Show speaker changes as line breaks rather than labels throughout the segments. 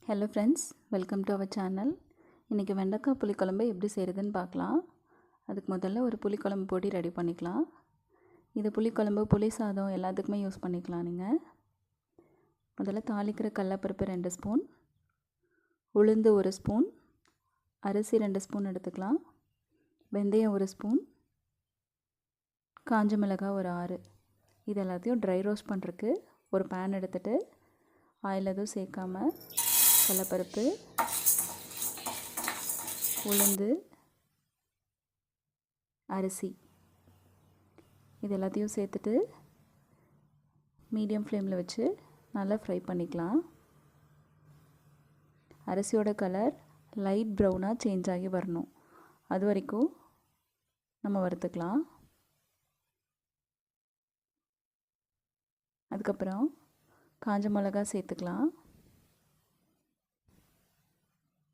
Hello friends, welcome to our channel. இன்றைக்கி வெண்டைக்காய் புளிக்குழம்பு எப்படி செய்கிறதுன்னு பார்க்கலாம். அதுக்கு முதல்ல ஒரு புளிக்குழம்பு பொடி ரெடி பண்ணிக்கலாம். இது புளிக்குழம்பு, புளி சாதம் எல்லாத்துக்குமே யூஸ் பண்ணிக்கலாம். நீங்கள் முதல்ல தாளிக்கிற கடலப்பருப்பு 2 ஸ்பூன், உளுந்து 1 ஸ்பூன், அரிசி 2 ஸ்பூன் எடுத்துக்கலாம், வெந்தயம் 1 ஸ்பூன், காஞ்ச மிளகாய் ஒரு 6. இது எல்லாத்தையும் ட்ரை ரோஸ்ட் பண்ணுறதுக்கு ஒரு பேன் எடுத்துகிட்டு ஆயில் எதுவும் சேர்க்காமல் கடலப்பருப்பு, உளுந்து, அரிசி இது எல்லாத்தையும் சேர்த்துட்டு மீடியம் ஃப்ளேமில் வச்சு நல்லா ஃப்ரை பண்ணிக்கலாம். அரிசியோட கலர் லைட் ப்ரௌனாக சேஞ்ச் ஆகி வரணும். அது வரைக்கும் நம்ம வறுத்துக்கலாம். அதுக்கப்புறம் காஞ்ச மிளகாய் சேர்த்துக்கலாம்.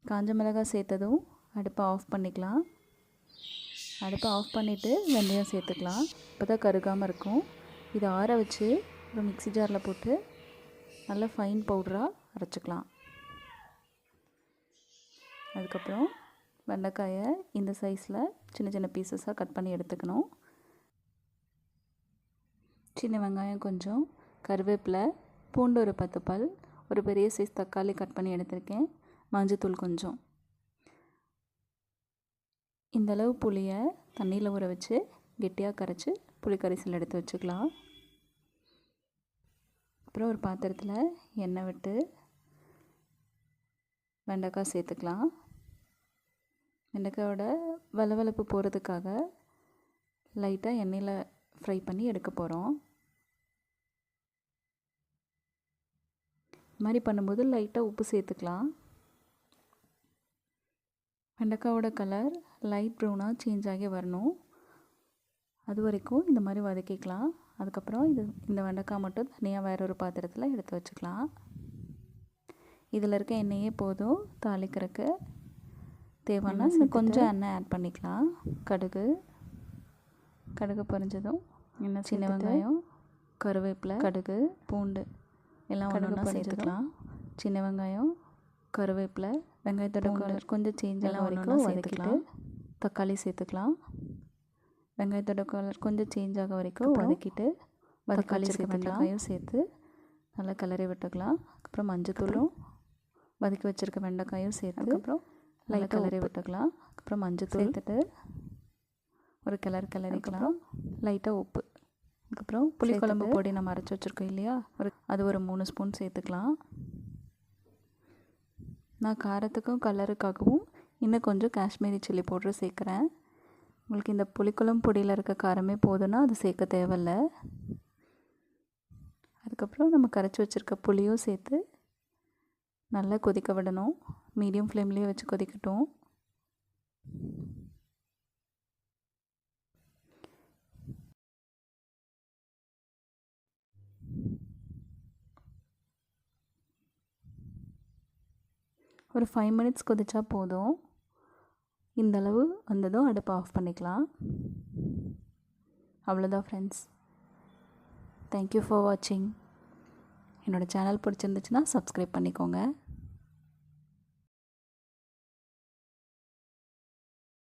காஞ்ச மிளகாய் சேர்த்ததும் அடுப்பை ஆஃப் பண்ணிக்கலாம். அடுப்பை ஆஃப் பண்ணிவிட்டு வெந்தயம் சேர்த்துக்கலாம். இப்போ தான் கருகாமல் இருக்கும். இதை ஆற வச்சு ஒரு மிக்ஸி ஜாரில் போட்டு நல்லா ஃபைன் பவுடராக அரைச்சிக்கலாம். அதுக்கப்புறம் வெண்டைக்காயை இந்த சைஸில் சின்ன சின்ன பீசஸாக கட் பண்ணி எடுத்துக்கணும். சின்ன வெங்காயம் கொஞ்சம், கருவேப்பிலை, பூண்டு ஒரு 10 பல், ஒரு பெரிய சைஸ் தக்காளி கட் பண்ணி எடுத்திருக்கேன், மஞ்சத்தூள் கொஞ்சம். இந்தளவு புளியை தண்ணியில் ஊற வச்சு கெட்டியாக கரைச்சி புளிக்கரைசல் எடுத்து வச்சுக்கலாம். அப்புறம் ஒரு பாத்திரத்தில் எண்ணெய் விட்டு வெண்டைக்காய் சேர்த்துக்கலாம். வெண்டைக்காயோட வளவளப்பு போகிறதுக்காக லைட்டாக எண்ணெயில் ஃப்ரை பண்ணி எடுக்க போகிறோம். இது மாதிரி பண்ணும்போது லைட்டாக உப்பு சேர்த்துக்கலாம். வெண்டைக்காயோட கலர் லைட் ப்ரௌனாக சேஞ்ச் ஆகி வரணும். அது வரைக்கும் இந்த மாதிரி வதக்கிக்கலாம். அதுக்கப்புறம் இந்த வெண்டைக்காய் மட்டும் தனியாக வேற ஒரு பாத்திரத்தில் எடுத்து வச்சுக்கலாம். இதில் இருக்க எண்ணெயே போதும் தாளிக்கிறதுக்கு. தேவைன்னா கொஞ்சம் எண்ணெய் ஆட் பண்ணிக்கலாம். கடுகு பொரிஞ்சதும் சின்ன வெங்காயம், கருவேப்பிலை, கடுகு, பூண்டு எல்லாம் ஒன்றா சேர்த்துக்கலாம். சின்ன வெங்காயம், கருவேப்பிலை, வெங்காயத்தோட கலர் கொஞ்சம் சேஞ்ச் எல்லாம் வரைக்கும் வதக்கிட்டு தக்காளி சேர்த்துக்கலாம். வெங்காயத்தோட கலர் கொஞ்சம் சேஞ்ச் ஆக வரைக்கும் வதக்கிட்டு தக்காளி வெண்டைக்காயும் சேர்த்து நல்லா கிளறி விட்டுக்கலாம். அப்புறம் மஞ்சத்தூளும் வதக்கி வச்சுருக்க வெண்டைக்காயும் சேர்த்து அப்புறம் லைட்டாக கிளறி விட்டுக்கலாம். அப்புறம் மஞ்சத்தூள் சேர்த்துட்டு ஒரு கிளறிக்கலாம். லைட்டாக உப்பு, அதுக்கப்புறம் புளிக்குழம்பு பொடி நம்ம அரைச்சி வச்சுருக்கோம் இல்லையா, அது ஒரு 3 ஸ்பூன் சேர்த்துக்கலாம். நான் காரத்துக்கும் கலருக்காகவும் இன்னும் கொஞ்சம் காஷ்மீரி சில்லி பவுடர் சேர்க்குறேன். உங்களுக்கு இந்த புளிக்குழம்பு பொடியில் இருக்க காரமே போதுன்னா அது சேர்க்க தேவையில்லை. அதுக்கப்புறம் நம்ம கரைச்சி வச்சுருக்க புளியும் சேர்த்து நல்லா கொதிக்க விடணும். மீடியம் ஃப்ளேம்லேயே வச்சு கொதிக்கட்டும். ஒரு 5 மினிட்ஸ் கொதிச்சா போதும். இந்தளவு வந்ததும் அடுப்பை ஆஃப் பண்ணிக்கலாம். அவ்வளோதான் ஃப்ரெண்ட்ஸ். தேங்க்யூ ஃபார் வாட்சிங். என்னோடய சேனல் பிடிச்சிருந்துச்சுன்னா சப்ஸ்கிரைப் பண்ணிக்கோங்க.